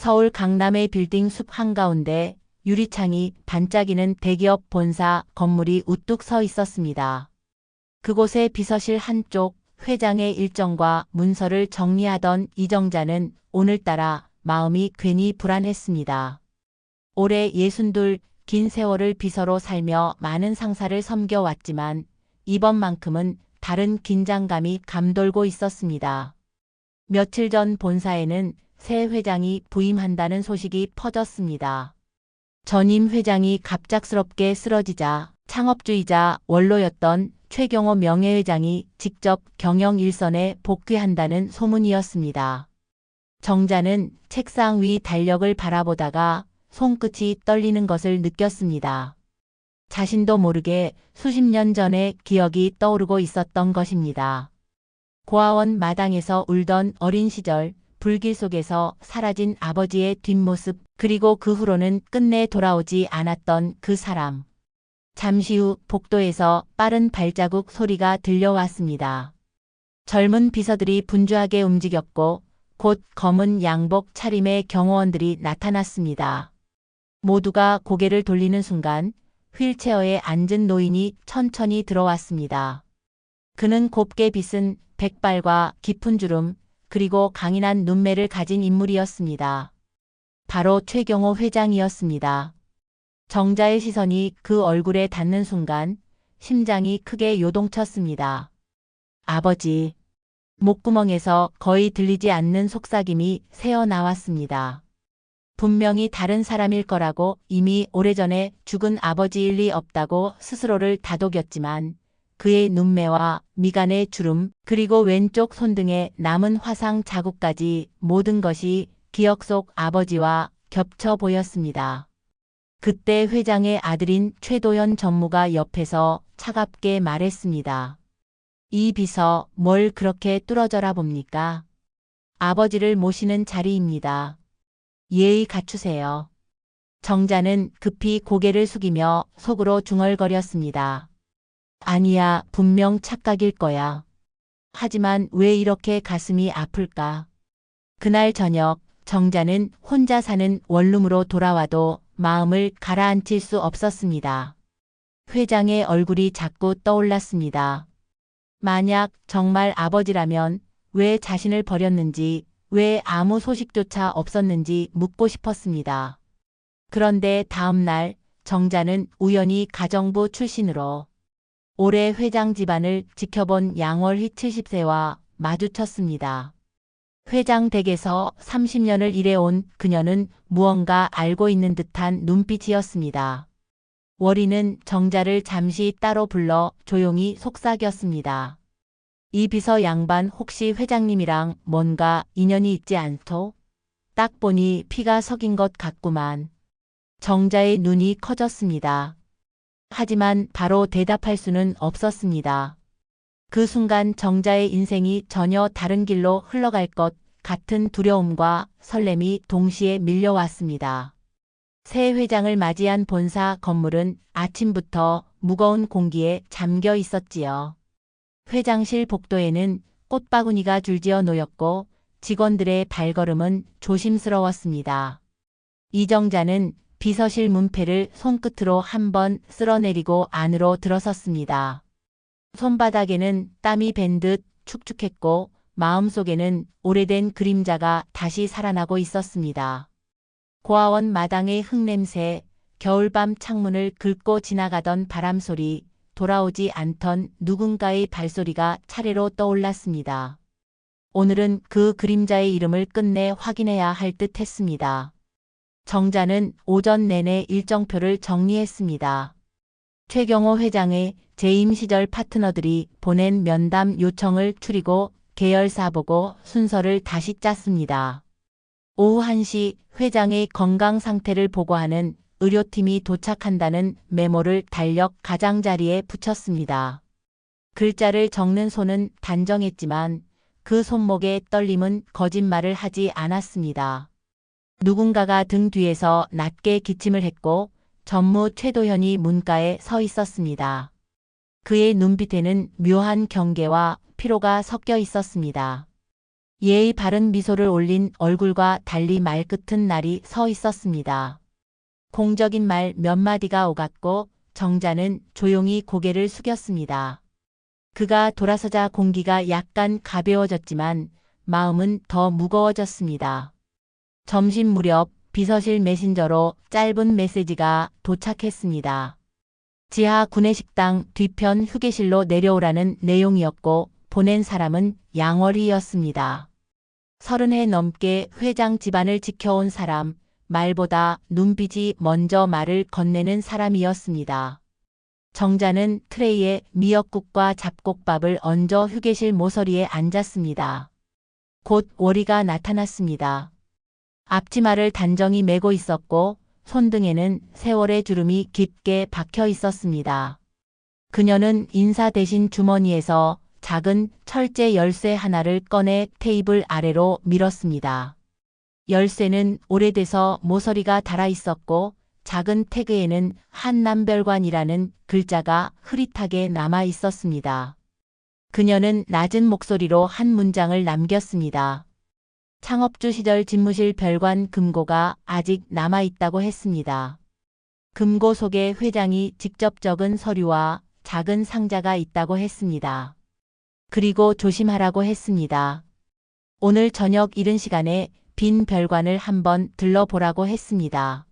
서울 강남의 빌딩 숲 한가운데 유리창이 반짝이는 대기업 본사 건물이 우뚝 서 있었습니다. 그곳의 비서실 한쪽 회장의 일정과 문서를 정리하던 이정자는 오늘따라 마음이 괜히 불안했습니다. 올해 62, 긴 세월을 비서로 살며 많은 상사를 섬겨왔지만 이번만큼은 다른 긴장감이 감돌고 있었습니다. 며칠 전 본사에는 새 회장이 부임한다는 소식이 퍼졌습니다. 전임 회장이 갑작스럽게 쓰러지자 창업주의자 원로였던 최경호 명예회장이 직접 경영 일선에 복귀한다는 소문이었습니다. 정자는 책상 위 달력을 바라보다가 손끝이 떨리는 것을 느꼈습니다. 자신도 모르게 수십 년 전의 기억이 떠오르고 있었던 것입니다. 고아원 마당에서 울던 어린 시절, 불길 속에서 사라진 아버지의 뒷모습, 그리고 그 후로는 끝내 돌아오지 않았던 그 사람. 잠시 후 복도에서 빠른 발자국 소리가 들려왔습니다. 젊은 비서들이 분주하게 움직였고 곧 검은 양복 차림의 경호원들이 나타났습니다. 모두가 고개를 돌리는 순간 휠체어에 앉은 노인이 천천히 들어왔습니다. 그는 곱게 빗은 백발과 깊은 주름, 그리고 강인한 눈매를 가진 인물이었습니다. 바로 최경호 회장이었습니다. 정자의 시선이 그 얼굴에 닿는 순간 심장이 크게 요동쳤습니다. 아버지. 목구멍에서 거의 들리지 않는 속삭임이 새어나왔습니다. 분명히 다른 사람일 거라고, 이미 오래전에 죽은 아버지일 리 없다고 스스로를 다독였지만 그의 눈매와 미간의 주름, 그리고 왼쪽 손등에 남은 화상 자국까지 모든 것이 기억 속 아버지와 겹쳐 보였습니다. 그때 회장의 아들인 최도현 전무가 옆에서 차갑게 말했습니다. 이 비서 뭘 그렇게 뚫어져라 봅니까? 아버지를 모시는 자리입니다. 예의 갖추세요. 정자는 급히 고개를 숙이며 속으로 중얼거렸습니다. 아니야, 분명 착각일 거야. 하지만 왜 이렇게 가슴이 아플까? 그날 저녁 정자는 혼자 사는 원룸으로 돌아와도 마음을 가라앉힐 수 없었습니다. 회장의 얼굴이 자꾸 떠올랐습니다. 만약 정말 아버지라면 왜 자신을 버렸는지, 왜 아무 소식조차 없었는지 묻고 싶었습니다. 그런데 다음 날 정자는 우연히 가정부 출신으로 올해 회장 집안을 지켜본 양월희 70세와 마주쳤습니다. 회장 댁에서 30년을 일해온 그녀는 무언가 알고 있는 듯한 눈빛이었습니다. 월희는 정자를 잠시 따로 불러 조용히 속삭였습니다. 이 비서 양반 혹시 회장님이랑 뭔가 인연이 있지 않소? 딱 보니 피가 섞인 것 같구만. 정자의 눈이 커졌습니다. 하지만 바로 대답할 수는 없었습니다. 그 순간 정자의 인생이 전혀 다른 길로 흘러갈 것 같은 두려움과 설렘이 동시에 밀려왔습니다. 새 회장을 맞이한 본사 건물은 아침부터 무거운 공기에 잠겨 있었지요. 회장실 복도에는 꽃바구니가 줄지어 놓였고 직원들의 발걸음은 조심스러웠습니다. 이정자는 비서실 문패를 손끝으로 한번 쓸어내리고 안으로 들어섰습니다. 손바닥에는 땀이 밴 듯 축축했고 마음속에는 오래된 그림자가 다시 살아나고 있었습니다. 고아원 마당의 흙냄새, 겨울밤 창문을 긁고 지나가던 바람소리, 돌아오지 않던 누군가의 발소리가 차례로 떠올랐습니다. 오늘은 그 그림자의 이름을 끝내 확인해야 할 듯 했습니다. 정자는 오전 내내 일정표를 정리했습니다. 최경호 회장의 재임 시절 파트너들이 보낸 면담 요청을 추리고 계열사 보고 순서를 다시 짰습니다. 오후 1시 회장의 건강 상태를 보고하는 의료팀이 도착한다는 메모를 달력 가장자리에 붙였습니다. 글자를 적는 손은 단정했지만 그 손목의 떨림은 거짓말을 하지 않았습니다. 누군가가 등 뒤에서 낮게 기침을 했고 전무 최도현이 문가에 서 있었습니다. 그의 눈빛에는 묘한 경계와 피로가 섞여 있었습니다. 예의 바른 미소를 올린 얼굴과 달리 말끝은 날이 서 있었습니다. 공적인 말 몇 마디가 오갔고 정자는 조용히 고개를 숙였습니다. 그가 돌아서자 공기가 약간 가벼워졌지만 마음은 더 무거워졌습니다. 점심 무렵 비서실 메신저로 짧은 메시지가 도착했습니다. 지하 구내식당 뒤편 휴게실로 내려오라는 내용이었고 보낸 사람은 양월이었습니다. 30해 넘게 회장 집안을 지켜온 사람, 말보다 눈빛이 먼저 말을 건네는 사람이었습니다. 정자는 트레이에 미역국과 잡곡밥을 얹어 휴게실 모서리에 앉았습니다. 곧 월이가 나타났습니다. 앞치마를 단정히 메고 있었고 손등에는 세월의 주름이 깊게 박혀 있었습니다. 그녀는 인사 대신 주머니에서 작은 철제 열쇠 하나를 꺼내 테이블 아래로 밀었습니다. 열쇠는 오래돼서 모서리가 달아 있었고 작은 태그에는 한남별관이라는 글자가 흐릿하게 남아 있었습니다. 그녀는 낮은 목소리로 한 문장을 남겼습니다. 창업주 시절 집무실 별관 금고가 아직 남아 있다고 했습니다. 금고 속에 회장이 직접 적은 서류와 작은 상자가 있다고 했습니다. 그리고 조심하라고 했습니다. 오늘 저녁 이른 시간에 빈 별관을 한번 들러보라고 했습니다.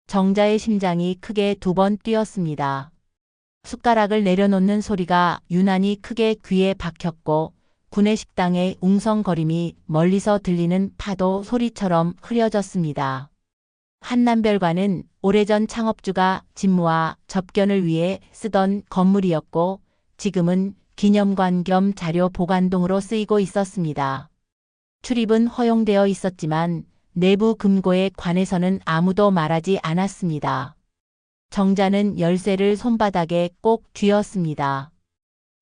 정자의 심장이 크게 2번 뛰었습니다. 숟가락을 내려놓는 소리가 유난히 크게 귀에 박혔고 구내식당의 웅성거림이 멀리서 들리는 파도 소리처럼 흐려졌습니다. 한남별관은 오래전 창업주가 집무와 접견을 위해 쓰던 건물이었고 지금은 기념관 겸 자료 보관동으로 쓰이고 있었습니다. 출입은 허용되어 있었지만 내부 금고에 관해서는 아무도 말하지 않았습니다. 정자는 열쇠를 손바닥에 꼭 쥐었습니다.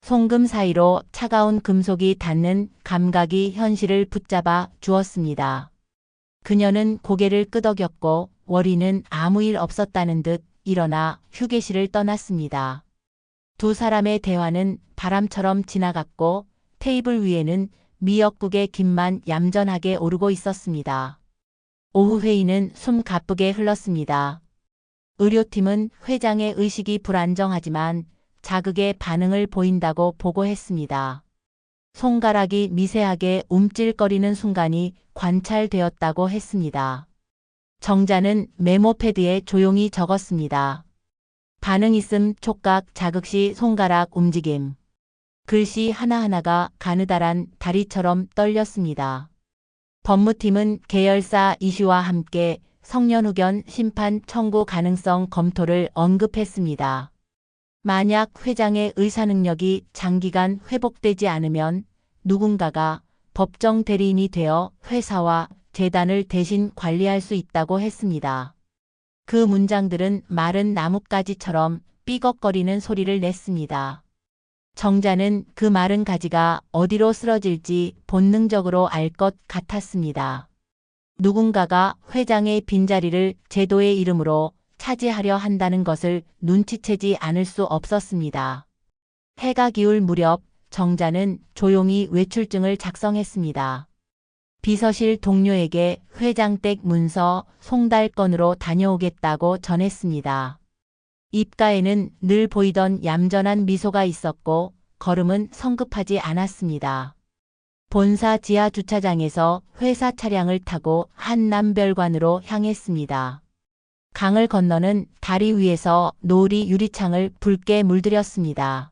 송금 사이로 차가운 금속이 닿는 감각이 현실을 붙잡아 주었습니다. 그녀는 고개를 끄덕였고 월이는 아무 일 없었다는 듯 일어나 휴게실을 떠났습니다. 두 사람의 대화는 바람처럼 지나갔고 테이블 위에는 미역국의 김만 얌전하게 오르고 있었습니다. 오후 회의는 숨 가쁘게 흘렀습니다. 의료팀은 회장의 의식이 불안정하지만 자극의 반응을 보인다고 보고했습니다. 손가락이 미세하게 움찔거리는 순간이 관찰되었다고 했습니다. 정자는 메모 패드에 조용히 적었습니다. 반응 있음 촉각 자극 시 손가락 움직임. 글씨 하나하나가 가느다란 다리처럼 떨렸습니다. 법무팀은 계열사 이슈와 함께 성년후견 심판 청구 가능성 검토를 언급했습니다. 만약 회장의 의사능력이 장기간 회복되지 않으면 누군가가 법정 대리인이 되어 회사와 재단을 대신 관리할 수 있다고 했습니다. 그 문장들은 마른 나뭇가지처럼 삐걱거리는 소리를 냈습니다. 정자는 그 마른 가지가 어디로 쓰러질지 본능적으로 알 것 같았습니다. 누군가가 회장의 빈자리를 제도의 이름으로 차지하려 한다는 것을 눈치채지 않을 수 없었습니다. 해가 기울 무렵 정자는 조용히 외출증을 작성했습니다. 비서실 동료에게 회장댁 문서 송달건으로 다녀오겠다고 전했습니다. 입가에는 늘 보이던 얌전한 미소가 있었고 걸음은 성급하지 않았습니다. 본사 지하 주차장에서 회사 차량을 타고 한남별관으로 향했습니다. 강을 건너는 다리 위에서 노을이 유리창을 붉게 물들였습니다.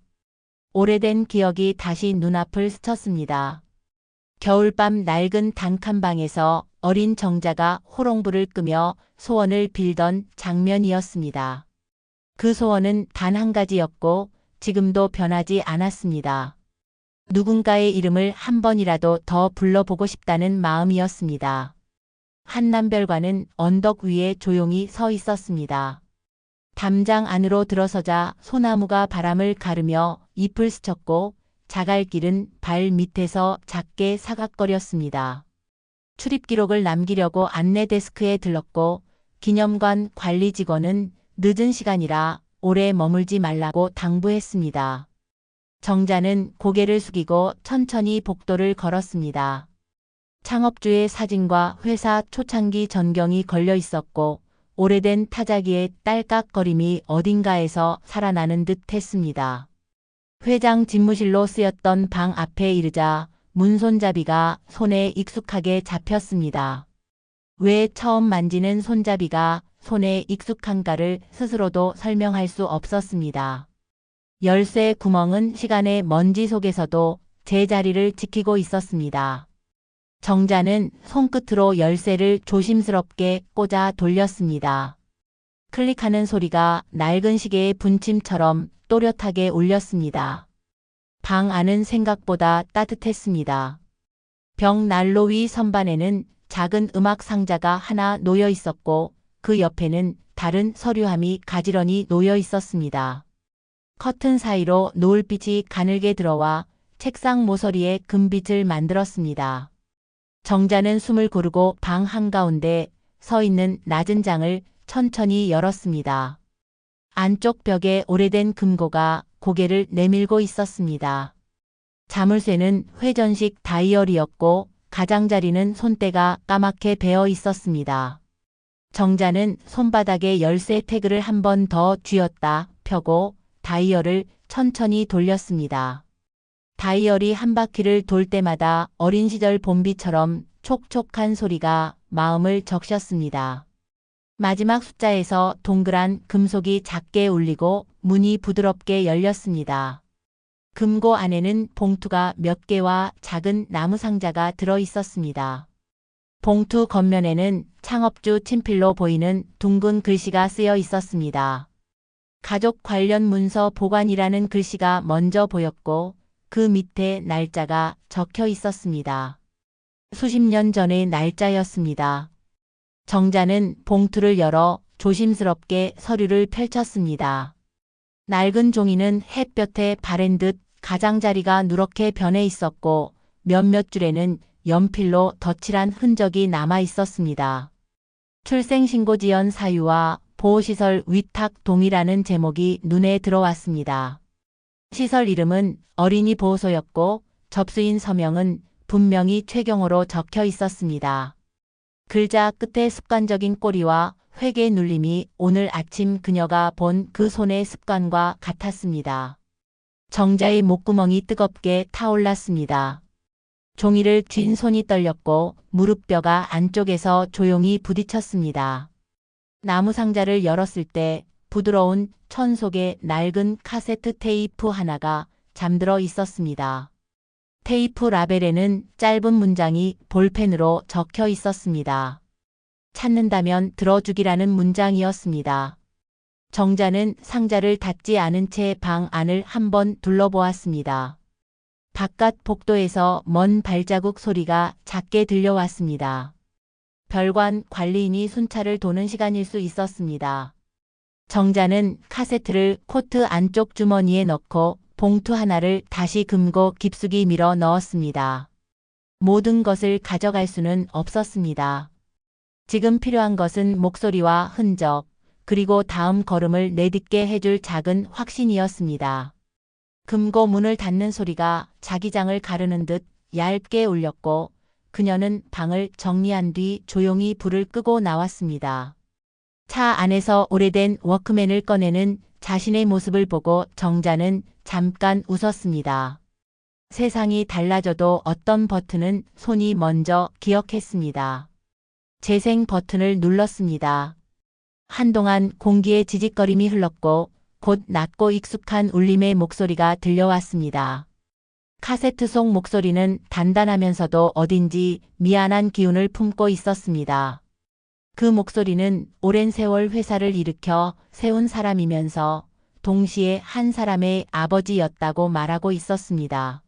오래된 기억이 다시 눈앞을 스쳤습니다. 겨울밤 낡은 단칸방에서 어린 정자가 호롱불을 끄며 소원을 빌던 장면이었습니다. 그 소원은 단 한 가지였고 지금도 변하지 않았습니다. 누군가의 이름을 한 번이라도 더 불러보고 싶다는 마음이었습니다. 한남별관은 언덕 위에 조용히 서 있었습니다. 담장 안으로 들어서자 소나무가 바람을 가르며 잎을 스쳤고 자갈길은 발 밑에서 작게 사각거렸습니다. 출입 기록을 남기려고 안내 데스크에 들렀고 기념관 관리 직원은 늦은 시간이라 오래 머물지 말라고 당부했습니다. 정자는 고개를 숙이고 천천히 복도를 걸었습니다. 창업주의 사진과 회사 초창기 전경이 걸려 있었고 오래된 타자기의 딸깍거림이 어딘가에서 살아나는 듯 했습니다. 회장 집무실로 쓰였던 방 앞에 이르자 문손잡이가 손에 익숙하게 잡혔습니다. 왜 처음 만지는 손잡이가 손에 익숙한가를 스스로도 설명할 수 없었습니다. 열쇠 구멍은 시간의 먼지 속에서도 제자리를 지키고 있었습니다. 정자는 손끝으로 열쇠를 조심스럽게 꽂아 돌렸습니다. 클릭하는 소리가 낡은 시계의 분침처럼 또렷하게 울렸습니다. 방 안은 생각보다 따뜻했습니다. 벽 난로 위 선반에는 작은 음악 상자가 하나 놓여 있었고 그 옆에는 다른 서류함이 가지런히 놓여 있었습니다. 커튼 사이로 노을빛이 가늘게 들어와 책상 모서리에 금빛을 만들었습니다. 정자는 숨을 고르고 방 한가운데 서 있는 낮은 장을 천천히 열었습니다. 안쪽 벽에 오래된 금고가 고개를 내밀고 있었습니다. 자물쇠는 회전식 다이얼이었고 가장자리는 손때가 까맣게 베어 있었습니다. 정자는 손바닥에 열쇠 태그를 한 번 더 쥐었다 펴고 다이얼을 천천히 돌렸습니다. 다이얼이 한 바퀴를 돌 때마다 어린 시절 봄비처럼 촉촉한 소리가 마음을 적셨습니다. 마지막 숫자에서 동그란 금속이 작게 울리고 문이 부드럽게 열렸습니다. 금고 안에는 봉투가 몇 개와 작은 나무 상자가 들어 있었습니다. 봉투 겉면에는 창업주 친필로 보이는 둥근 글씨가 쓰여 있었습니다. 가족 관련 문서 보관이라는 글씨가 먼저 보였고 그 밑에 날짜가 적혀 있었습니다. 수십 년 전의 날짜였습니다. 정자는 봉투를 열어 조심스럽게 서류를 펼쳤습니다. 낡은 종이는 햇볕에 바랜 듯 가장자리가 누렇게 변해 있었고 몇몇 줄에는 연필로 덧칠한 흔적이 남아 있었습니다. 출생신고 지연 사유와 보호시설 위탁 동의라는 제목이 눈에 들어왔습니다. 시설 이름은 어린이 보호소였고 접수인 서명은 분명히 최경호로 적혀 있었습니다. 글자 끝에 습관적인 꼬리와 회개 눌림이 오늘 아침 그녀가 본 그 손의 습관과 같았습니다. 정자의 목구멍이 뜨겁게 타올랐습니다. 종이를 쥔 손이 떨렸고 무릎뼈가 안쪽에서 조용히 부딪혔습니다. 나무 상자를 열었을 때 부드러운 천 속에 낡은 카세트 테이프 하나가 잠들어 있었습니다. 테이프 라벨에는 짧은 문장이 볼펜으로 적혀 있었습니다. 찾는다면 들어주기라는 문장이었습니다. 정자는 상자를 닫지 않은 채 방 안을 한번 둘러보았습니다. 바깥 복도에서 먼 발자국 소리가 작게 들려왔습니다. 별관 관리인이 순찰을 도는 시간일 수 있었습니다. 정자는 카세트를 코트 안쪽 주머니에 넣고 봉투 하나를 다시 금고 깊숙이 밀어 넣었습니다. 모든 것을 가져갈 수는 없었습니다. 지금 필요한 것은 목소리와 흔적, 그리고 다음 걸음을 내딛게 해줄 작은 확신이었습니다. 금고 문을 닫는 소리가 자기장을 가르는 듯 얇게 울렸고 그녀는 방을 정리한 뒤 조용히 불을 끄고 나왔습니다. 차 안에서 오래된 워크맨을 꺼내는 자신의 모습을 보고 정자는 잠깐 웃었습니다. 세상이 달라져도 어떤 버튼은 손이 먼저 기억했습니다. 재생 버튼을 눌렀습니다. 한동안 공기에 지직거림이 흘렀고 곧 낮고 익숙한 울림의 목소리가 들려왔습니다. 카세트 속 목소리는 단단하면서도 어딘지 미안한 기운을 품고 있었습니다. 그 목소리는 오랜 세월 회사를 일으켜 세운 사람이면서 동시에 한 사람의 아버지였다고 말하고 있었습니다.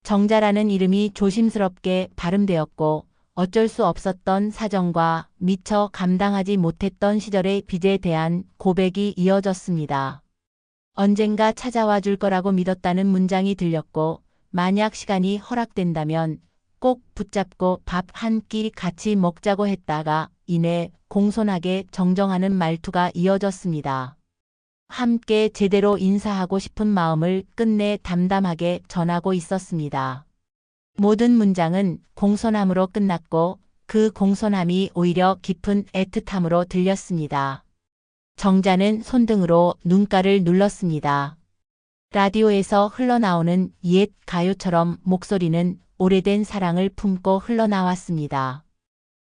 정자라는 이름이 조심스럽게 발음되었고 어쩔 수 없었던 사정과 미처 감당하지 못했던 시절의 빚에 대한 고백이 이어졌습니다. 언젠가 찾아와 줄 거라고 믿었다는 문장이 들렸고 만약 시간이 허락된다면 꼭 붙잡고 밥 한 끼 같이 먹자고 했다가 이내 공손하게 정정하는 말투가 이어졌습니다. 함께 제대로 인사하고 싶은 마음을 끝내 담담하게 전하고 있었습니다. 모든 문장은 공손함으로 끝났고 그 공손함이 오히려 깊은 애틋함으로 들렸습니다. 정자는 손등으로 눈가를 눌렀습니다. 라디오에서 흘러나오는 옛 가요처럼 목소리는 오래된 사랑을 품고 흘러나왔습니다.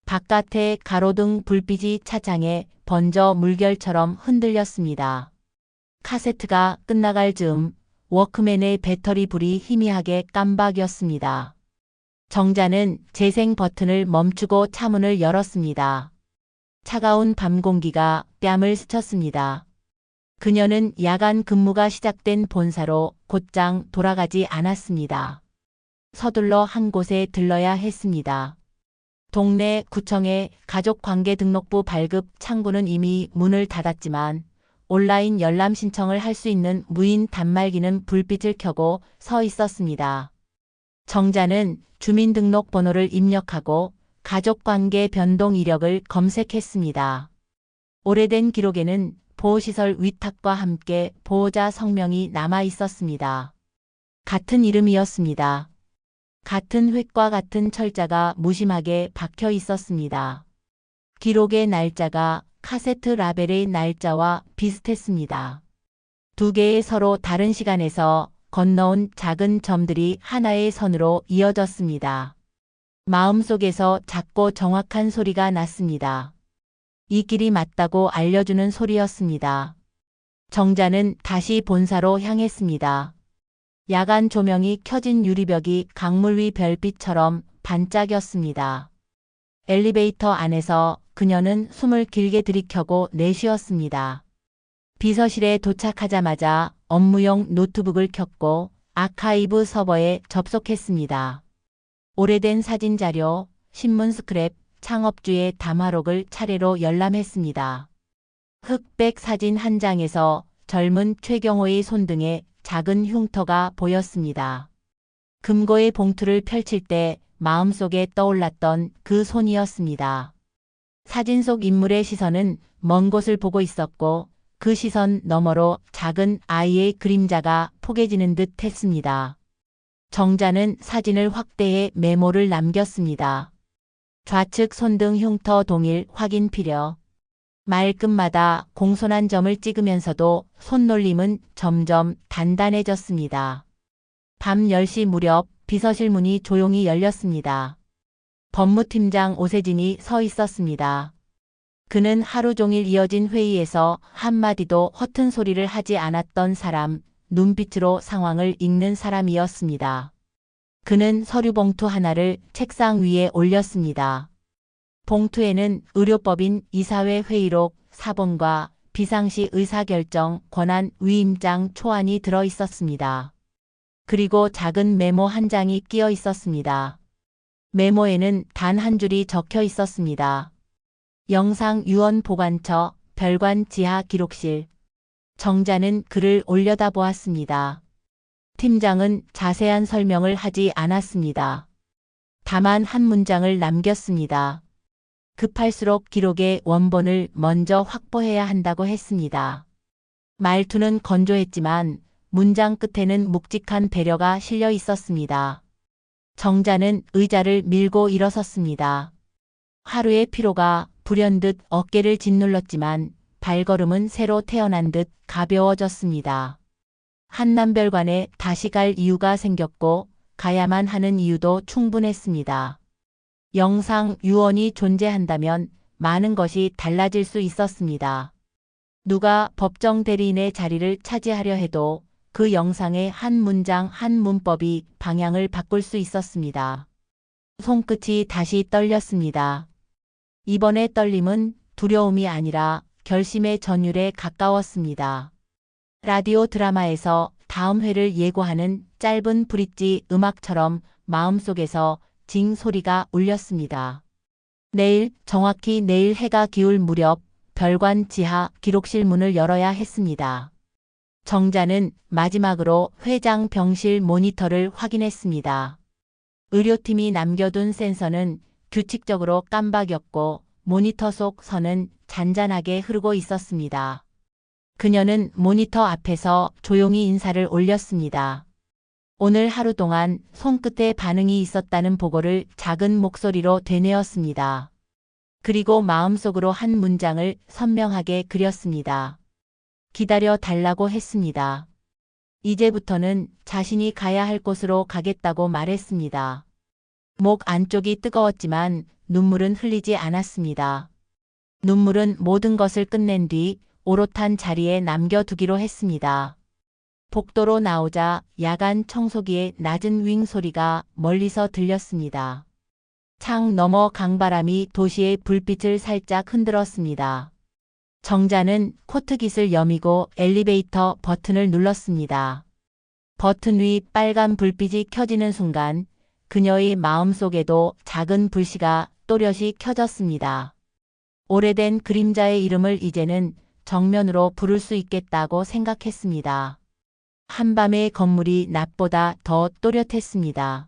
바깥에 가로등 불빛이 차창에 번져 물결처럼 흔들렸습니다. 카세트가 끝나갈 즈음 워크맨의 배터리 불이 희미하게 깜박였습니다. 정자는 재생 버튼을 멈추고 차문을 열었습니다. 차가운 밤 공기가 뺨을 스쳤습니다. 그녀는 야간 근무가 시작된 본사로 곧장 돌아가지 않았습니다. 서둘러 한 곳에 들러야 했습니다. 동네 구청의 가족관계등록부 발급 창구는 이미 문을 닫았지만 온라인 열람 신청을 할 수 있는 무인 단말기는 불빛을 켜고 서 있었습니다. 정자는 주민등록번호를 입력하고 가족관계 변동 이력을 검색했습니다. 오래된 기록에는 보호시설 위탁과 함께 보호자 성명이 남아 있었습니다. 같은 이름이었습니다. 같은 획과 같은 철자가 무심하게 박혀 있었습니다. 기록의 날짜가 카세트 라벨의 날짜와 비슷했습니다. 두 개의 서로 다른 시간에서 건너온 작은 점들이 하나의 선으로 이어졌습니다. 마음속에서 작고 정확한 소리가 났습니다. 이 길이 맞다고 알려주는 소리였습니다. 정자는 다시 본사로 향했습니다. 야간 조명이 켜진 유리벽이 강물 위 별빛처럼 반짝였습니다. 엘리베이터 안에서 그녀는 숨을 길게 들이켜고 내쉬었습니다. 비서실에 도착하자마자 업무용 노트북을 켰고 아카이브 서버에 접속했습니다. 오래된 사진 자료, 신문 스크랩, 창업주의 담화록을 차례로 열람했습니다. 흑백 사진 한 장에서 젊은 최경호의 손등에 작은 흉터가 보였습니다. 금고의 봉투를 펼칠 때 마음속에 떠올랐던 그 손이었습니다. 사진 속 인물의 시선은 먼 곳을 보고 있었고 그 시선 너머로 작은 아이의 그림자가 포개지는 듯 했습니다. 정자는 사진을 확대해 메모를 남겼습니다. 좌측 손등 흉터 동일 확인 필요. 말끝마다 공손한 점을 찍으면서도 손놀림은 점점 단단해졌습니다. 밤 10시 무렵 비서실 문이 조용히 열렸습니다. 법무팀장 오세진이 서 있었습니다. 그는 하루 종일 이어진 회의에서 한마디도 허튼 소리를 하지 않았던 사람, 눈빛으로 상황을 읽는 사람이었습니다. 그는 서류 봉투 하나를 책상 위에 올렸습니다. 봉투에는 의료법인 이사회 회의록 사본과 비상시 의사결정 권한 위임장 초안이 들어 있었습니다. 그리고 작은 메모 한 장이 끼어 있었습니다. 메모에는 단 한 줄이 적혀 있었습니다. 영상 유언 보관처 별관 지하 기록실. 정자는 글을 올려다보았습니다. 팀장은 자세한 설명을 하지 않았습니다. 다만 한 문장을 남겼습니다. 급할수록 기록의 원본을 먼저 확보해야 한다고 했습니다. 말투는 건조했지만 문장 끝에는 묵직한 배려가 실려 있었습니다. 정자는 의자를 밀고 일어섰습니다. 하루의 피로가 불현듯 어깨를 짓눌렀지만 발걸음은 새로 태어난 듯 가벼워졌습니다. 한남별관에 다시 갈 이유가 생겼고 가야만 하는 이유도 충분했습니다. 영상 유언이 존재한다면 많은 것이 달라질 수 있었습니다. 누가 법정 대리인의 자리를 차지하려 해도 그 영상의 한 문장 한 문법이 방향을 바꿀 수 있었습니다. 손끝이 다시 떨렸습니다. 이번의 떨림은 두려움이 아니라 결심의 전율에 가까웠습니다. 라디오 드라마에서 다음 회를 예고하는 짧은 브릿지 음악처럼 마음속에서 징 소리가 울렸습니다. 내일, 정확히 내일 해가 기울 무렵 별관 지하 기록실 문을 열어야 했습니다. 정자는 마지막으로 회장 병실 모니터를 확인했습니다. 의료팀이 남겨둔 센서는 규칙적으로 깜박였고 모니터 속 선은 잔잔하게 흐르고 있었습니다. 그녀는 모니터 앞에서 조용히 인사를 올렸습니다. 오늘 하루 동안 손끝에 반응이 있었다는 보고를 작은 목소리로 되뇌었습니다. 그리고 마음속으로 한 문장을 선명하게 그렸습니다. 기다려 달라고 했습니다. 이제부터는 자신이 가야 할 곳으로 가겠다고 말했습니다. 목 안쪽이 뜨거웠지만 눈물은 흘리지 않았습니다. 눈물은 모든 것을 끝낸 뒤 오롯한 자리에 남겨두기로 했습니다. 복도로 나오자 야간 청소기의 낮은 윙 소리가 멀리서 들렸습니다. 창 너머 강바람이 도시의 불빛을 살짝 흔들었습니다. 정자는 코트깃을 여미고 엘리베이터 버튼을 눌렀습니다. 버튼 위 빨간 불빛이 켜지는 순간 그녀의 마음속에도 작은 불씨가 또렷이 켜졌습니다. 오래된 그림자의 이름을 이제는 정면으로 부를 수 있겠다고 생각했습니다. 한밤의 건물이 낮보다 더 또렷했습니다.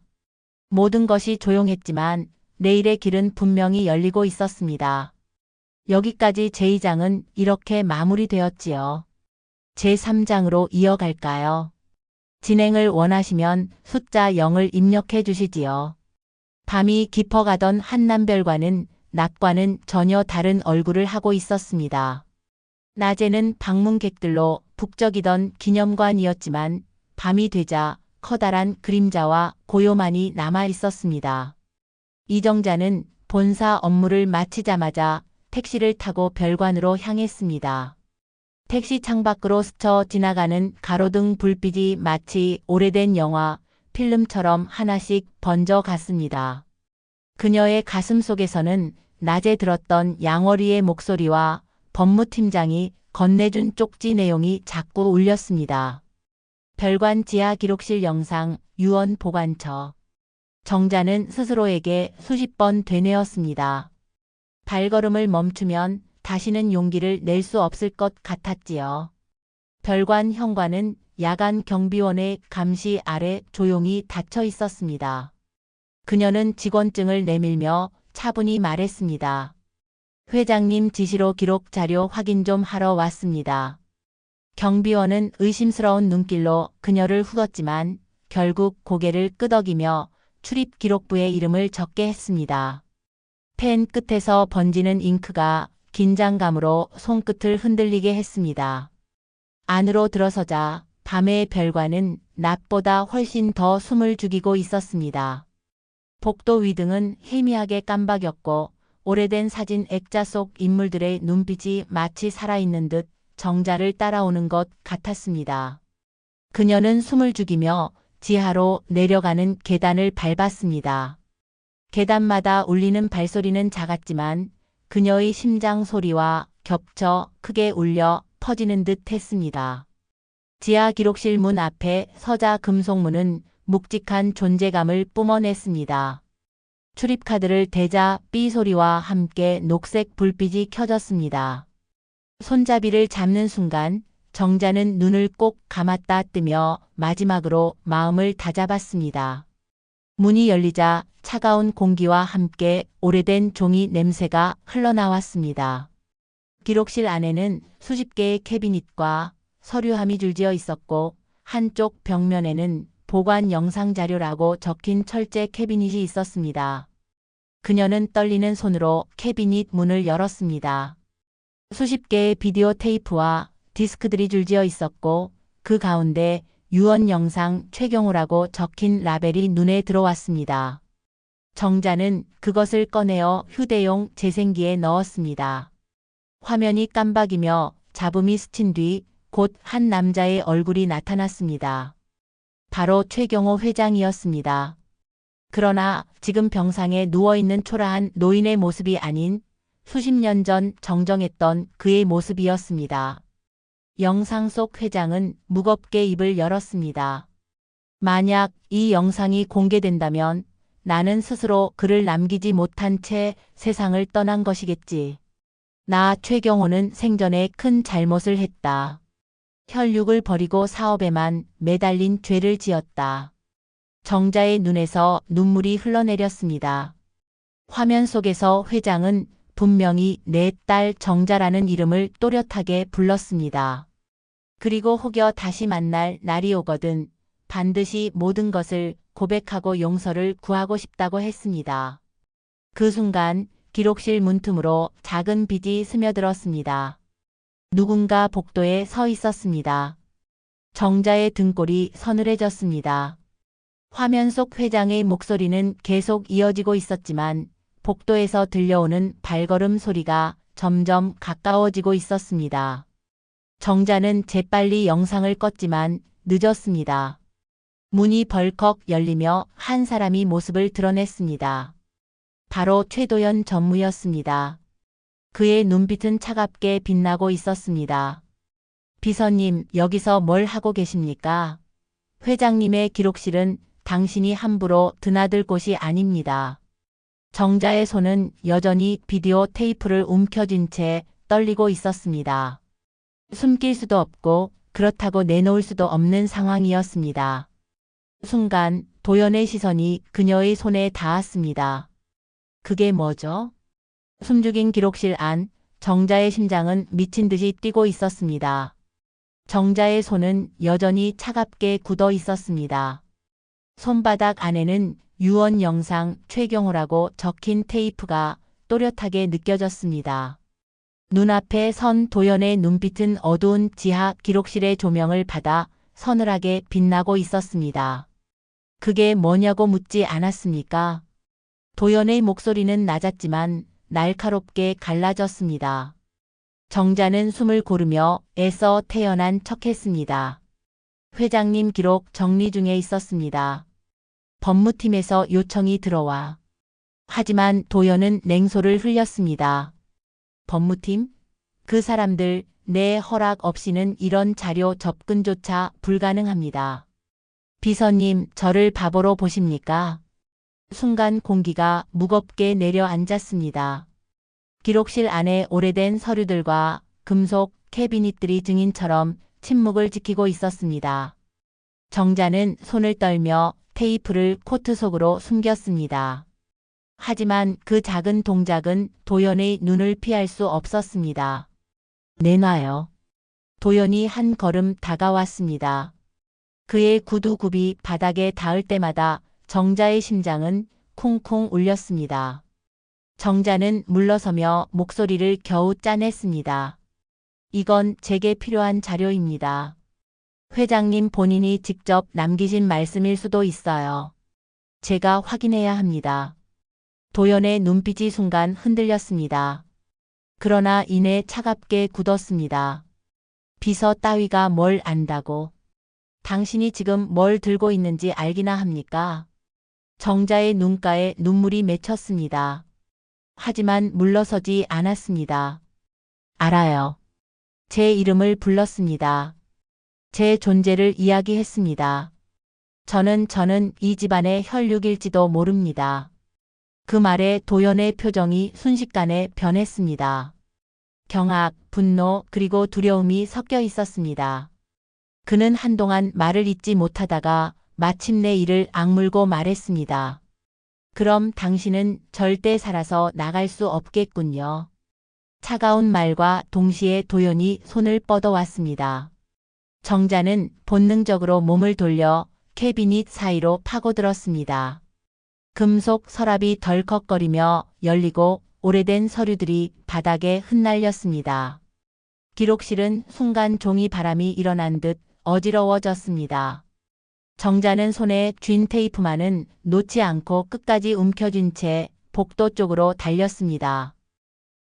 모든 것이 조용했지만 내일의 길은 분명히 열리고 있었습니다. 여기까지 제2장은 이렇게 마무리되었지요. 제3장으로 이어갈까요? 진행을 원하시면 숫자 0을 입력해 주시지요. 밤이 깊어가던 한남별관은 낮과는 전혀 다른 얼굴을 하고 있었습니다. 낮에는 방문객들로 북적이던 기념관이었지만 밤이 되자 커다란 그림자와 고요만이 남아 있었습니다. 이정자는 본사 업무를 마치자마자 택시를 타고 별관으로 향했습니다. 택시 창밖으로 스쳐 지나가는 가로등 불빛이 마치 오래된 영화, 필름처럼 하나씩 번져갔습니다. 그녀의 가슴 속에서는 낮에 들었던 양어리의 목소리와 법무팀장이 건네준 쪽지 내용이 자꾸 울렸습니다. 별관 지하 기록실 영상, 유언 보관처. 정자는 스스로에게 수십 번 되뇌었습니다. 발걸음을 멈추면 다시는 용기를 낼 수 없을 것 같았지요. 별관 현관은 야간 경비원의 감시 아래 조용히 닫혀 있었습니다. 그녀는 직원증을 내밀며 차분히 말했습니다. 회장님 지시로 기록 자료 확인 좀 하러 왔습니다. 경비원은 의심스러운 눈길로 그녀를 후었지만 결국 고개를 끄덕이며 출입 기록부에 이름을 적게 했습니다. 펜 끝에서 번지는 잉크가 긴장감으로 손끝을 흔들리게 했습니다. 안으로 들어서자 밤의 별관은 낮보다 훨씬 더 숨을 죽이고 있었습니다. 복도 위등은 희미하게 깜박였고 오래된 사진 액자 속 인물들의 눈빛이 마치 살아있는 듯 정자를 따라오는 것 같았습니다. 그녀는 숨을 죽이며 지하로 내려가는 계단을 밟았습니다. 계단마다 울리는 발소리는 작았지만 그녀의 심장 소리와 겹쳐 크게 울려 퍼지는 듯 했습니다. 지하 기록실 문 앞에 서자 금속문은 묵직한 존재감을 뿜어냈습니다. 출입카드를 대자 삐 소리와 함께 녹색 불빛이 켜졌습니다. 손잡이를 잡는 순간 정자는 눈을 꼭 감았다 뜨며 마지막으로 마음을 다잡았습니다. 문이 열리자 차가운 공기와 함께 오래된 종이 냄새가 흘러나왔습니다. 기록실 안에는 수십 개의 캐비닛과 서류함이 줄지어 있었고 한쪽 벽면에는 보관 영상 자료라고 적힌 철제 캐비닛이 있었습니다. 그녀는 떨리는 손으로 캐비닛 문을 열었습니다. 수십 개의 비디오 테이프와 디스크들이 줄지어 있었고 그 가운데 유언 영상 최경호라고 적힌 라벨이 눈에 들어왔습니다. 정자는 그것을 꺼내어 휴대용 재생기에 넣었습니다. 화면이 깜박이며 잡음이 스친 뒤 곧 한 남자의 얼굴이 나타났습니다. 바로 최경호 회장이었습니다. 그러나 지금 병상에 누워있는 초라한 노인의 모습이 아닌 수십 년 전 정정했던 그의 모습이었습니다. 영상 속 회장은 무겁게 입을 열었습니다. 만약 이 영상이 공개된다면 나는 스스로 글을 남기지 못한 채 세상을 떠난 것이겠지. 나 최경호는 생전에 큰 잘못을 했다. 혈육을 버리고 사업에만 매달린 죄를 지었다. 정자의 눈에서 눈물이 흘러내렸습니다. 화면 속에서 회장은 분명히 내 딸 정자라는 이름을 또렷하게 불렀습니다. 그리고 혹여 다시 만날 날이 오거든 반드시 모든 것을 고백하고 용서를 구하고 싶다고 했습니다. 그 순간 기록실 문틈으로 작은 빛이 스며들었습니다. 누군가 복도에 서 있었습니다. 정자의 등골이 서늘해졌습니다. 화면 속 회장의 목소리는 계속 이어지고 있었지만 복도에서 들려오는 발걸음 소리가 점점 가까워지고 있었습니다. 정자는 재빨리 영상을 껐지만 늦었습니다. 문이 벌컥 열리며 한 사람이 모습을 드러냈습니다. 바로 최도연 전무였습니다. 그의 눈빛은 차갑게 빛나고 있었습니다. 비서님, 여기서 뭘 하고 계십니까? 회장님의 기록실은 당신이 함부로 드나들 곳이 아닙니다. 정자의 손은 여전히 비디오 테이프를 움켜쥔 채 떨리고 있었습니다. 숨길 수도 없고 그렇다고 내놓을 수도 없는 상황이었습니다. 순간 도연의 시선이 그녀의 손에 닿았습니다. 그게 뭐죠? 숨죽인 기록실 안, 정자의 심장은 미친 듯이 뛰고 있었습니다. 정자의 손은 여전히 차갑게 굳어 있었습니다. 손바닥 안에는 유언 영상 최경호라고 적힌 테이프가 또렷하게 느껴졌습니다. 눈앞에 선 도연의 눈빛은 어두운 지하 기록실의 조명을 받아 서늘하게 빛나고 있었습니다. 그게 뭐냐고 묻지 않았습니까? 도연의 목소리는 낮았지만 날카롭게 갈라졌습니다. 정자는 숨을 고르며 애써 태연한 척했습니다. 회장님 기록 정리 중에 있었습니다. 법무팀에서 요청이 들어와. 하지만 도연은 냉소를 흘렸습니다. 법무팀? 그 사람들 내 허락 없이는 이런 자료 접근조차 불가능합니다. 비서님, 저를 바보로 보십니까? 순간 공기가 무겁게 내려앉았습니다. 기록실 안에 오래된 서류들과 금속 캐비닛들이 증인처럼 침묵을 지키고 있었습니다. 정자는 손을 떨며 테이프를 코트 속으로 숨겼습니다. 하지만 그 작은 동작은 도연의 눈을 피할 수 없었습니다. 내놔요. 도연이 한 걸음 다가왔습니다. 그의 구두굽이 바닥에 닿을 때마다 정자의 심장은 쿵쿵 울렸습니다. 정자는 물러서며 목소리를 겨우 짜냈습니다. 이건 제게 필요한 자료입니다. 회장님 본인이 직접 남기신 말씀일 수도 있어요. 제가 확인해야 합니다. 도연의 눈빛이 순간 흔들렸습니다. 그러나 이내 차갑게 굳었습니다. 비서 따위가 뭘 안다고? 당신이 지금 뭘 들고 있는지 알기나 합니까? 정자의 눈가에 눈물이 맺혔습니다. 하지만 물러서지 않았습니다. 알아요. 제 이름을 불렀습니다. 제 존재를 이야기했습니다. 저는 이 집안의 혈육일지도 모릅니다. 그 말에 도연의 표정이 순식간에 변했습니다. 경악, 분노, 그리고 두려움이 섞여 있었습니다. 그는 한동안 말을 잇지 못하다가 마침내 이를 악물고 말했습니다. 그럼 당신은 절대 살아서 나갈 수 없겠군요. 차가운 말과 동시에 도연이 손을 뻗어왔습니다. 정자는 본능적으로 몸을 돌려 캐비닛 사이로 파고들었습니다. 금속 서랍이 덜컥거리며 열리고 오래된 서류들이 바닥에 흩날렸습니다. 기록실은 순간 종이 바람이 일어난 듯 어지러워졌습니다. 정자는 손에 쥔 테이프만은 놓지 않고 끝까지 움켜쥔 채 복도 쪽으로 달렸습니다.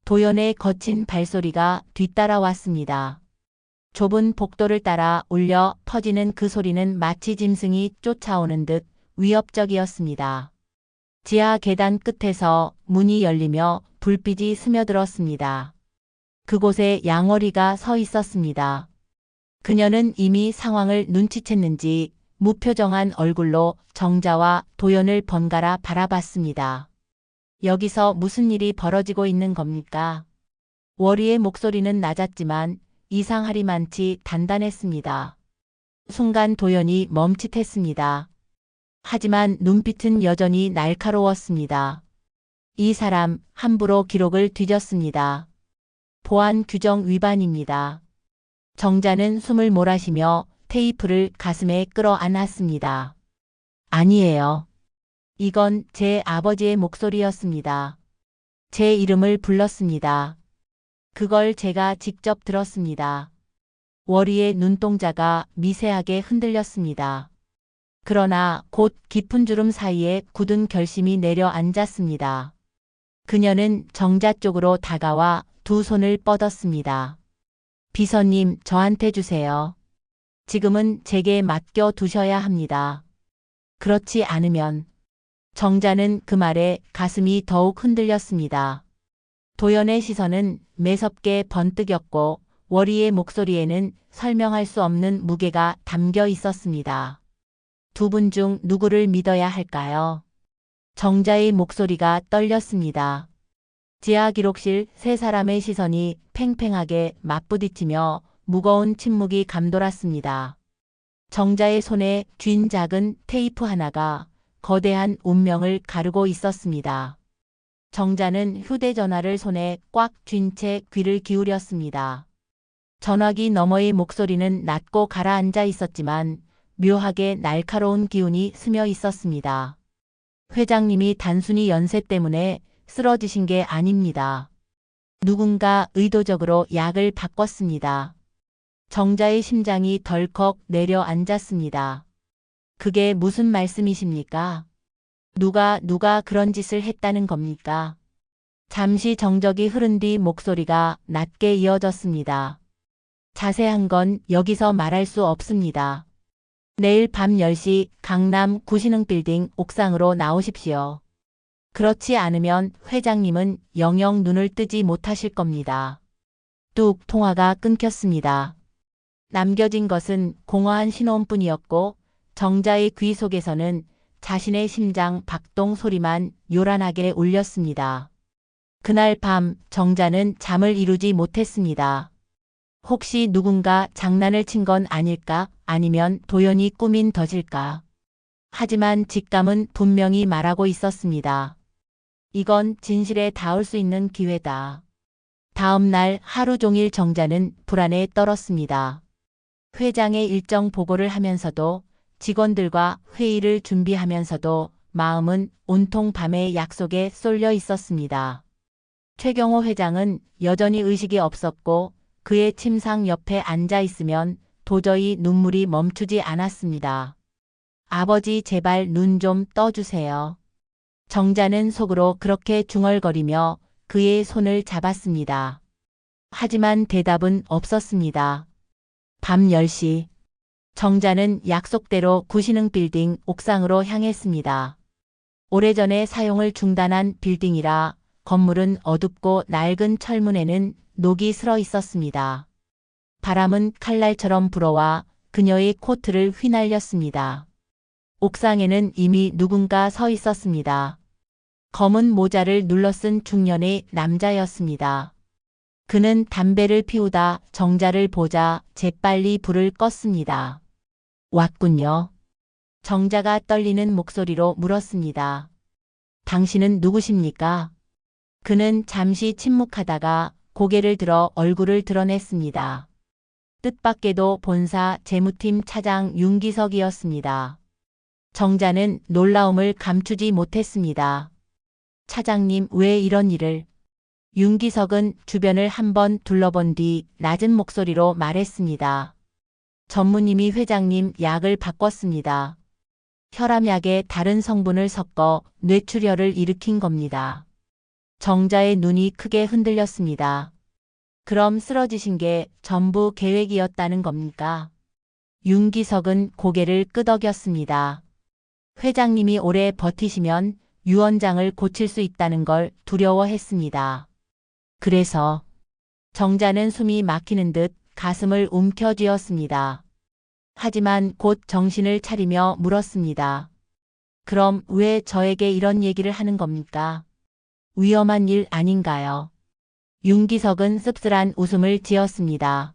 도연의 거친 발소리가 뒤따라왔습니다. 좁은 복도를 따라 울려 퍼지는 그 소리는 마치 짐승이 쫓아오는 듯 위협적이었습니다. 지하 계단 끝에서 문이 열리며 불빛이 스며들었습니다. 그곳에 양월이가 서 있었습니다. 그녀는 이미 상황을 눈치챘는지 무표정한 얼굴로 정자와 도연을 번갈아 바라봤습니다. 여기서 무슨 일이 벌어지고 있는 겁니까? 월이의 목소리는 낮았지만 이상하리만치 단단했습니다. 순간 도연이 멈칫했습니다. 하지만 눈빛은 여전히 날카로웠습니다. 이 사람 함부로 기록을 뒤졌습니다. 보안 규정 위반입니다. 정자는 숨을 몰아쉬며 테이프를 가슴에 끌어안았습니다. 아니에요. 이건 제 아버지의 목소리였습니다. 제 이름을 불렀습니다. 그걸 제가 직접 들었습니다. 워리의 눈동자가 미세하게 흔들렸습니다. 그러나 곧 깊은 주름 사이에 굳은 결심이 내려앉았습니다. 그녀는 정자 쪽으로 다가와 두 손을 뻗었습니다. 비서님, 저한테 주세요. 지금은 제게 맡겨 두셔야 합니다. 그렇지 않으면. 정자는 그 말에 가슴이 더욱 흔들렸습니다. 도연의 시선은 매섭게 번뜩였고 워리의 목소리에는 설명할 수 없는 무게가 담겨 있었습니다. 두 분 중 누구를 믿어야 할까요? 정자의 목소리가 떨렸습니다. 지하 기록실 세 사람의 시선이 팽팽하게 맞부딪히며 무거운 침묵이 감돌았습니다. 정자의 손에 쥔 작은 테이프 하나가 거대한 운명을 가르고 있었습니다. 정자는 휴대전화를 손에 꽉 쥔 채 귀를 기울였습니다. 전화기 너머의 목소리는 낮고 가라앉아 있었지만 묘하게 날카로운 기운이 스며 있었습니다. 회장님이 단순히 연세 때문에 쓰러지신 게 아닙니다. 누군가 의도적으로 약을 바꿨습니다. 정자의 심장이 덜컥 내려앉았습니다. 그게 무슨 말씀이십니까? 누가 그런 짓을 했다는 겁니까? 잠시 정적이 흐른 뒤 목소리가 낮게 이어졌습니다. 자세한 건 여기서 말할 수 없습니다. 내일 밤 10시 강남 구신흥빌딩 옥상으로 나오십시오. 그렇지 않으면 회장님은 영영 눈을 뜨지 못하실 겁니다. 뚝 통화가 끊겼습니다. 남겨진 것은 공허한 신호음뿐이었고 정자의 귀 속에서는 자신의 심장 박동 소리만 요란하게 울렸습니다. 그날 밤 정자는 잠을 이루지 못했습니다. 혹시 누군가 장난을 친 건 아닐까? 아니면 도연이 꾸민 덫일까? 하지만 직감은 분명히 말하고 있었습니다. 이건 진실에 닿을 수 있는 기회다. 다음 날 하루 종일 정자는 불안에 떨었습니다. 회장의 일정 보고를 하면서도 직원들과 회의를 준비하면서도 마음은 온통 밤의 약속에 쏠려 있었습니다. 최경호 회장은 여전히 의식이 없었고 그의 침상 옆에 앉아 있으면 도저히 눈물이 멈추지 않았습니다. 아버지 제발 눈 좀 떠주세요. 정자는 속으로 그렇게 중얼거리며 그의 손을 잡았습니다. 하지만 대답은 없었습니다. 밤 10시. 정자는 약속대로 구신흥빌딩 옥상으로 향했습니다. 오래전에 사용을 중단한 빌딩이라 건물은 어둡고 낡은 철문에는 녹이 슬어 있었습니다. 바람은 칼날처럼 불어와 그녀의 코트를 휘날렸습니다. 옥상에는 이미 누군가 서 있었습니다. 검은 모자를 눌러쓴 중년의 남자였습니다. 그는 담배를 피우다 정자를 보자 재빨리 불을 껐습니다. 왔군요. 정자가 떨리는 목소리로 물었습니다. 당신은 누구십니까? 그는 잠시 침묵하다가 고개를 들어 얼굴을 드러냈습니다. 뜻밖에도 본사 재무팀 차장 윤기석이었습니다. 정자는 놀라움을 감추지 못했습니다. 차장님, 왜 이런 일을? 윤기석은 주변을 한번 둘러본 뒤 낮은 목소리로 말했습니다. 전무님이 회장님 약을 바꿨습니다. 혈압약에 다른 성분을 섞어 뇌출혈을 일으킨 겁니다. 정자의 눈이 크게 흔들렸습니다. 그럼 쓰러지신 게 전부 계획이었다는 겁니까? 윤기석은 고개를 끄덕였습니다. 회장님이 오래 버티시면 유언장을 고칠 수 있다는 걸 두려워했습니다. 그래서 정자는 숨이 막히는 듯 가슴을 움켜쥐었습니다. 하지만 곧 정신을 차리며 물었습니다. 그럼 왜 저에게 이런 얘기를 하는 겁니까? 위험한 일 아닌가요? 윤기석은 씁쓸한 웃음을 지었습니다.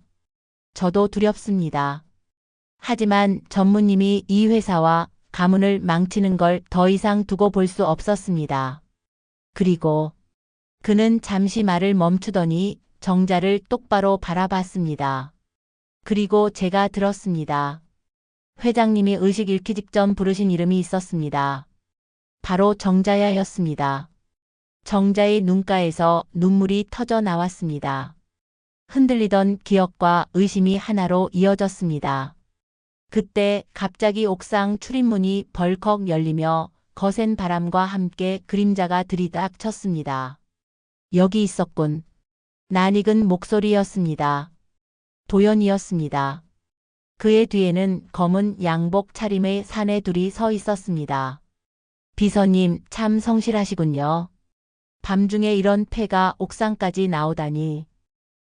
저도 두렵습니다. 하지만 전무님이 이 회사와 가문을 망치는 걸 더 이상 두고 볼 수 없었습니다. 그리고 그는 잠시 말을 멈추더니 정자를 똑바로 바라봤습니다. 그리고 제가 들었습니다. 회장님이 의식 잃기 직전 부르신 이름이 있었습니다. 바로 정자야였습니다. 정자의 눈가에서 눈물이 터져 나왔습니다. 흔들리던 기억과 의심이 하나로 이어졌습니다. 그때 갑자기 옥상 출입문이 벌컥 열리며 거센 바람과 함께 그림자가 들이닥쳤습니다. 여기 있었군. 낯익은 목소리였습니다. 도연이었습니다. 그의 뒤에는 검은 양복 차림의 사내 둘이 서 있었습니다. 비서님 참 성실하시군요. 밤중에 이런 패가 옥상까지 나오다니.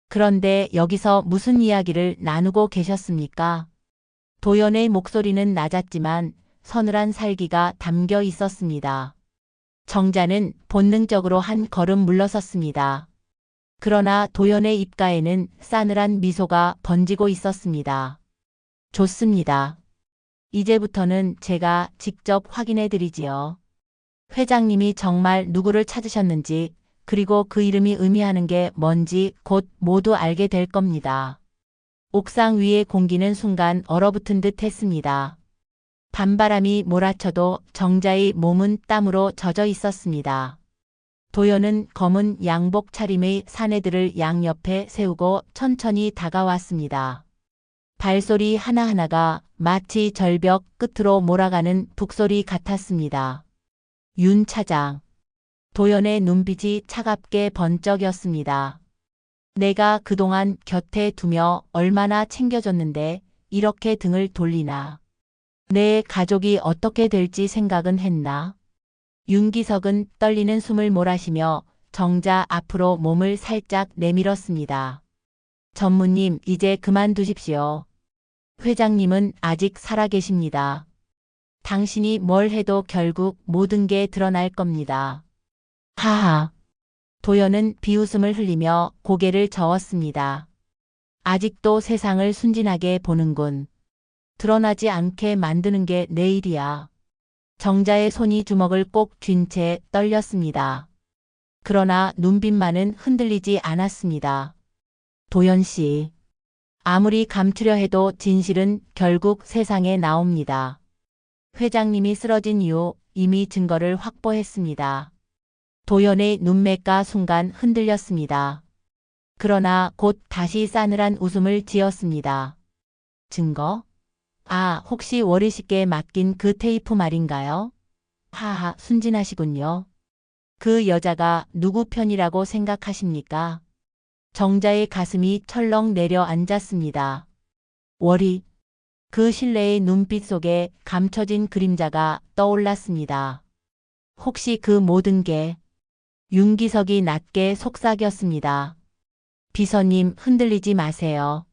그런데 여기서 무슨 이야기를 나누고 계셨습니까? 도연의 목소리는 낮았지만 서늘한 살기가 담겨 있었습니다. 정자는 본능적으로 한 걸음 물러섰습니다. 그러나 도연의 입가에는 싸늘한 미소가 번지고 있었습니다. 좋습니다. 이제부터는 제가 직접 확인해 드리지요. 회장님이 정말 누구를 찾으셨는지 그리고 그 이름이 의미하는 게 뭔지 곧 모두 알게 될 겁니다. 옥상 위의 공기는 순간 얼어붙은 듯 했습니다. 밤바람이 몰아쳐도 정자의 몸은 땀으로 젖어 있었습니다. 도연은 검은 양복 차림의 사내들을 양옆에 세우고 천천히 다가왔습니다. 발소리 하나하나가 마치 절벽 끝으로 몰아가는 북소리 같았습니다. 윤 차장. 도연의 눈빛이 차갑게 번쩍였습니다. 내가 그동안 곁에 두며 얼마나 챙겨줬는데 이렇게 등을 돌리나. 내 가족이 어떻게 될지 생각은 했나. 윤기석은 떨리는 숨을 몰아쉬며 정자 앞으로 몸을 살짝 내밀었습니다. 전무님 이제 그만두십시오. 회장님은 아직 살아계십니다. 당신이 뭘 해도 결국 모든 게 드러날 겁니다. 하하. 도연은 비웃음을 흘리며 고개를 저었습니다. 아직도 세상을 순진하게 보는군. 드러나지 않게 만드는 게 내 일이야. 정자의 손이 주먹을 꼭 쥔 채 떨렸습니다. 그러나 눈빛만은 흔들리지 않았습니다. 도연 씨. 아무리 감추려 해도 진실은 결국 세상에 나옵니다. 회장님이 쓰러진 이후 이미 증거를 확보했습니다. 도연의 눈매가 순간 흔들렸습니다. 그러나 곧 다시 싸늘한 웃음을 지었습니다. 증거? 아, 혹시 워리 씨께 맡긴 그 테이프 말인가요? 하하, 순진하시군요. 그 여자가 누구 편이라고 생각하십니까? 정자의 가슴이 철렁 내려앉았습니다. 워리. 그 신뢰의 눈빛 속에 감춰진 그림자가 떠올랐습니다. 혹시 그 모든 게 윤기석이 낮게 속삭였습니다. 비서님 흔들리지 마세요.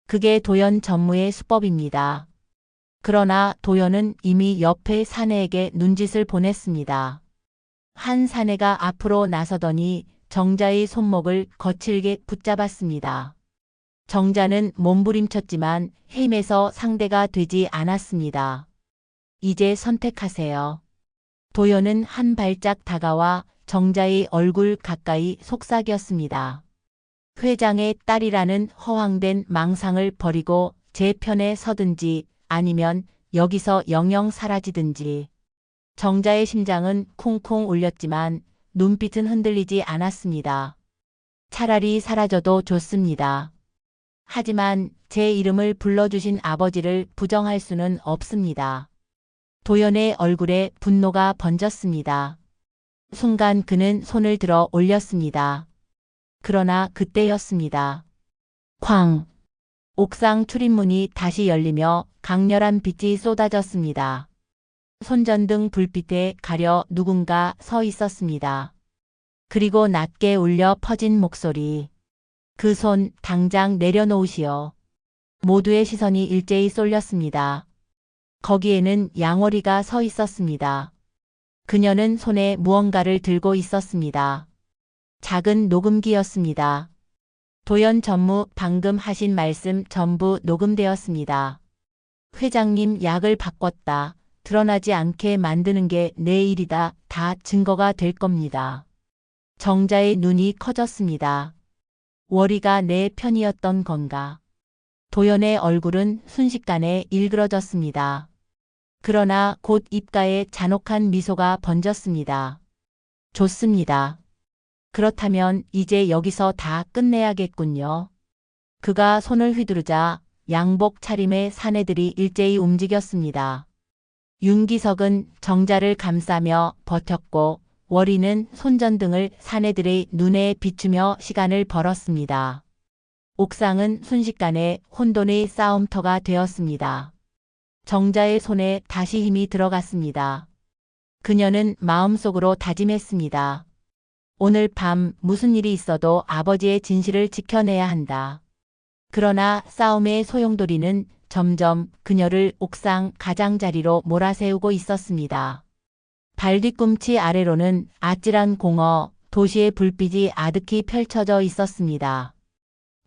그게 도연 전무의 수법입니다. 그러나 도연은 이미 옆의 사내에게 눈짓을 보냈습니다. 한 사내가 앞으로 나서더니 정자의 손목을 거칠게 붙잡았습니다. 정자는 몸부림쳤지만 힘에서 상대가 되지 않았습니다. 이제 선택하세요. 도연은 한 발짝 다가와 정자의 얼굴 가까이 속삭였습니다. 회장의 딸이라는 허황된 망상을 버리고 제 편에 서든지 아니면 여기서 영영 사라지든지. 정자의 심장은 쿵쿵 울렸지만 눈빛은 흔들리지 않았습니다. 차라리 사라져도 좋습니다. 하지만 제 이름을 불러주신 아버지를 부정할 수는 없습니다. 도연의 얼굴에 분노가 번졌습니다. 순간 그는 손을 들어 올렸습니다. 그러나 그때였습니다. 쾅! 옥상 출입문이 다시 열리며 강렬한 빛이 쏟아졌습니다. 손전등 불빛에 가려 누군가 서 있었습니다. 그리고 낮게 울려 퍼진 목소리. 그 손 당장 내려놓으시오. 모두의 시선이 일제히 쏠렸습니다. 거기에는 양월이가 서 있었습니다. 그녀는 손에 무언가를 들고 있었습니다. 작은 녹음기였습니다. 도연 전무 방금 하신 말씀 전부 녹음되었습니다. 회장님 약을 바꿨다. 드러나지 않게 만드는 게 내 일이다. 다 증거가 될 겁니다. 정자의 눈이 커졌습니다. 월이가 내 편이었던 건가? 도연의 얼굴은 순식간에 일그러졌습니다. 그러나 곧 입가에 잔혹한 미소가 번졌습니다. 좋습니다. 그렇다면 이제 여기서 다 끝내야겠군요. 그가 손을 휘두르자 양복 차림의 사내들이 일제히 움직였습니다. 윤기석은 정자를 감싸며 버텼고 월이는 손전등을 사내들의 눈에 비추며 시간을 벌었습니다. 옥상은 순식간에 혼돈의 싸움터가 되었습니다. 정자의 손에 다시 힘이 들어갔습니다. 그녀는 마음속으로 다짐했습니다. 오늘 밤 무슨 일이 있어도 아버지의 진실을 지켜내야 한다. 그러나 싸움의 소용돌이는 점점 그녀를 옥상 가장자리로 몰아세우고 있었습니다. 발뒤꿈치 아래로는 아찔한 공허, 도시의 불빛이 아득히 펼쳐져 있었습니다.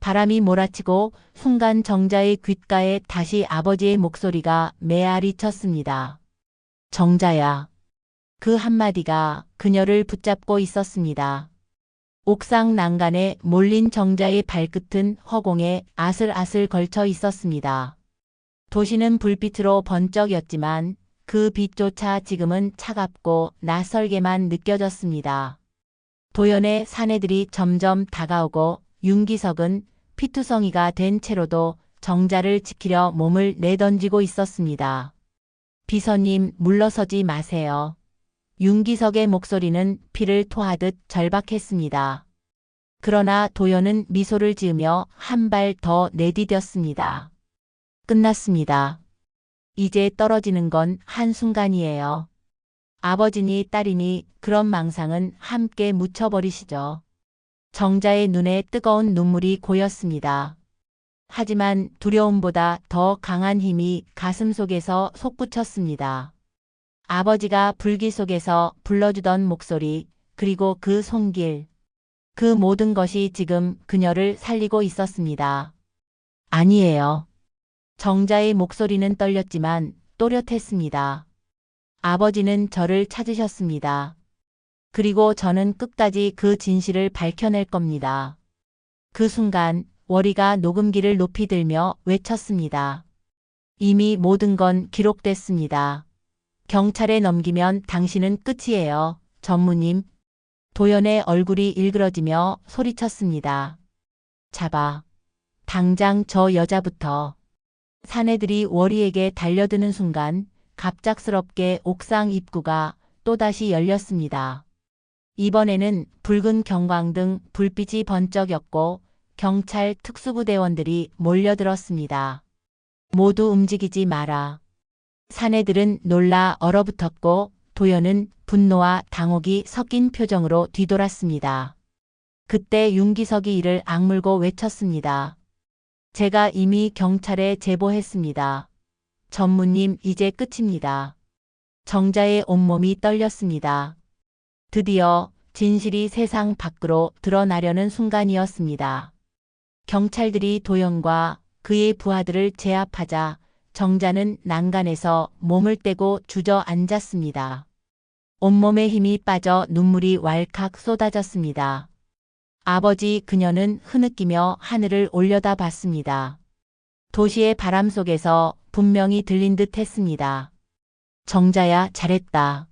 바람이 몰아치고 순간 정자의 귓가에 다시 아버지의 목소리가 메아리 쳤습니다. 정자야. 그 한마디가 그녀를 붙잡고 있었습니다. 옥상 난간에 몰린 정자의 발끝은 허공에 아슬아슬 걸쳐 있었습니다. 도시는 불빛으로 번쩍였지만 그 빛조차 지금은 차갑고 낯설게만 느껴졌습니다. 도연의 사내들이 점점 다가오고 윤기석은 피투성이가 된 채로도 정자를 지키려 몸을 내던지고 있었습니다. 비서님, 물러서지 마세요. 윤기석의 목소리는 피를 토하듯 절박했습니다. 그러나 도연은 미소를 지으며 한 발 더 내디뎠습니다. 끝났습니다. 이제 떨어지는 건 한순간이에요. 아버지니 딸이니 그런 망상은 함께 묻혀버리시죠. 정자의 눈에 뜨거운 눈물이 고였습니다. 하지만 두려움보다 더 강한 힘이 가슴속에서 솟구쳤습니다. 아버지가 불길 속에서 불러주던 목소리, 그리고 그 손길. 그 모든 것이 지금 그녀를 살리고 있었습니다. 아니에요. 정자의 목소리는 떨렸지만 또렷했습니다. 아버지는 저를 찾으셨습니다. 그리고 저는 끝까지 그 진실을 밝혀낼 겁니다. 그 순간 월이가 녹음기를 높이 들며 외쳤습니다. 이미 모든 건 기록됐습니다. 경찰에 넘기면 당신은 끝이에요. 전무님. 도연의 얼굴이 일그러지며 소리쳤습니다. 잡아. 당장 저 여자부터. 사내들이 월이에게 달려드는 순간 갑작스럽게 옥상 입구가 또다시 열렸습니다. 이번에는 붉은 경광등 불빛이 번쩍였고 경찰 특수부대원들이 몰려들었습니다. 모두 움직이지 마라. 사내들은 놀라 얼어붙었고 도연은 분노와 당혹이 섞인 표정으로 뒤돌았습니다. 그때 윤기석이 이를 악물고 외쳤습니다. 제가 이미 경찰에 제보했습니다. 전무님, 이제 끝입니다. 정자의 온몸이 떨렸습니다. 드디어 진실이 세상 밖으로 드러나려는 순간이었습니다. 경찰들이 도연과 그의 부하들을 제압하자 정자는 난간에서 몸을 떼고 주저앉았습니다. 온몸에 힘이 빠져 눈물이 왈칵 쏟아졌습니다. 아버지, 그녀는 흐느끼며 하늘을 올려다봤습니다. 도시의 바람 속에서 분명히 들린 듯 했습니다. 정자야, 잘했다.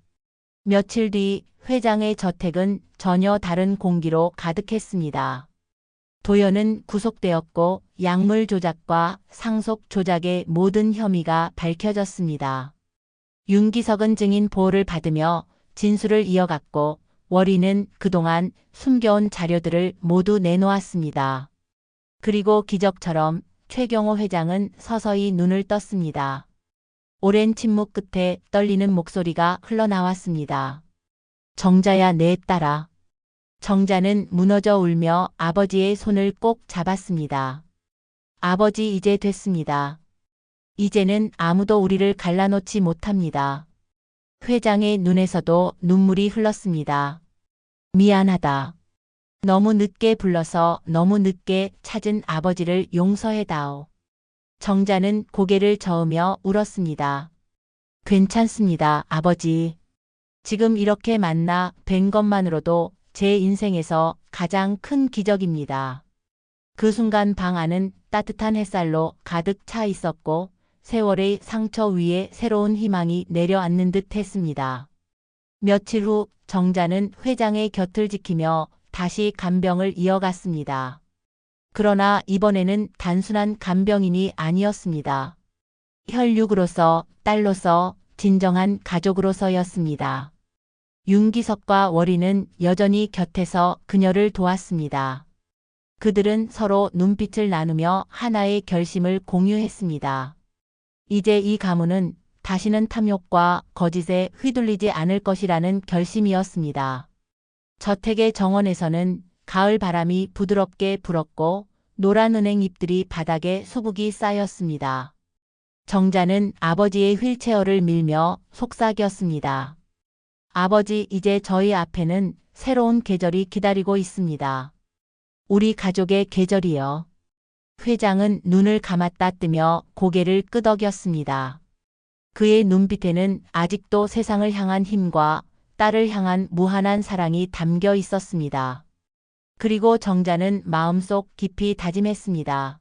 며칠 뒤 회장의 저택은 전혀 다른 공기로 가득했습니다. 도연은 구속되었고 약물 조작과 상속 조작의 모든 혐의가 밝혀졌습니다. 윤기석은 증인 보호를 받으며 진술을 이어갔고 월이는 그동안 숨겨온 자료들을 모두 내놓았습니다. 그리고 기적처럼 최경호 회장은 서서히 눈을 떴습니다. 오랜 침묵 끝에 떨리는 목소리가 흘러나왔습니다. 정자야, 내 딸아. 정자는 무너져 울며 아버지의 손을 꼭 잡았습니다. 아버지, 이제 됐습니다. 이제는 아무도 우리를 갈라놓지 못합니다. 회장의 눈에서도 눈물이 흘렀습니다. 미안하다. 너무 늦게 불러서 너무 늦게 찾은 아버지를 용서해다오. 정자는 고개를 저으며 울었습니다. 괜찮습니다, 아버지. 지금 이렇게 만나 뵌 것만으로도 제 인생에서 가장 큰 기적입니다. 그 순간 방 안은 따뜻한 햇살로 가득 차 있었고 세월의 상처 위에 새로운 희망이 내려앉는 듯 했습니다. 며칠 후 정자는 회장의 곁을 지키며 다시 간병을 이어갔습니다. 그러나 이번에는 단순한 간병인이 아니었습니다. 혈육으로서, 딸로서, 진정한 가족으로서였습니다. 윤기석과 월희는 여전히 곁에서 그녀를 도왔습니다. 그들은 서로 눈빛을 나누며 하나의 결심을 공유했습니다. 이제 이 가문은 다시는 탐욕과 거짓에 휘둘리지 않을 것이라는 결심이었습니다. 저택의 정원에서는 가을 바람이 부드럽게 불었고 노란 은행 잎들이 바닥에 수북이 쌓였습니다. 정자는 아버지의 휠체어를 밀며 속삭였습니다. 아버지, 이제 저희 앞에는 새로운 계절이 기다리고 있습니다. 우리 가족의 계절이요. 회장은 눈을 감았다 뜨며 고개를 끄덕였습니다. 그의 눈빛에는 아직도 세상을 향한 힘과 딸을 향한 무한한 사랑이 담겨 있었습니다. 그리고 정자는 마음속 깊이 다짐했습니다.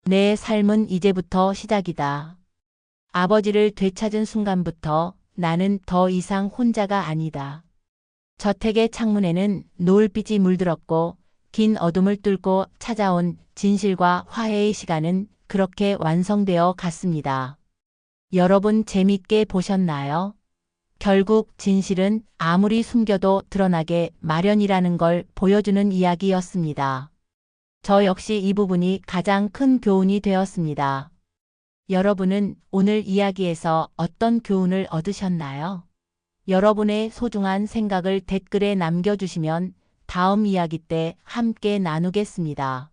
내 삶은 이제부터 시작이다. 아버지를 되찾은 순간부터 나는 더 이상 혼자가 아니다. 저택의 창문에는 노을빛이 물들었고 긴 어둠을 뚫고 찾아온 진실과 화해의 시간은 그렇게 완성되어 갔습니다. 여러분 재밌게 보셨나요? 결국 진실은 아무리 숨겨도 드러나게 마련이라는 걸 보여주는 이야기였습니다. 저 역시 이 부분이 가장 큰 교훈이 되었습니다. 여러분은 오늘 이야기에서 어떤 교훈을 얻으셨나요? 여러분의 소중한 생각을 댓글에 남겨주시면 다음 이야기 때 함께 나누겠습니다.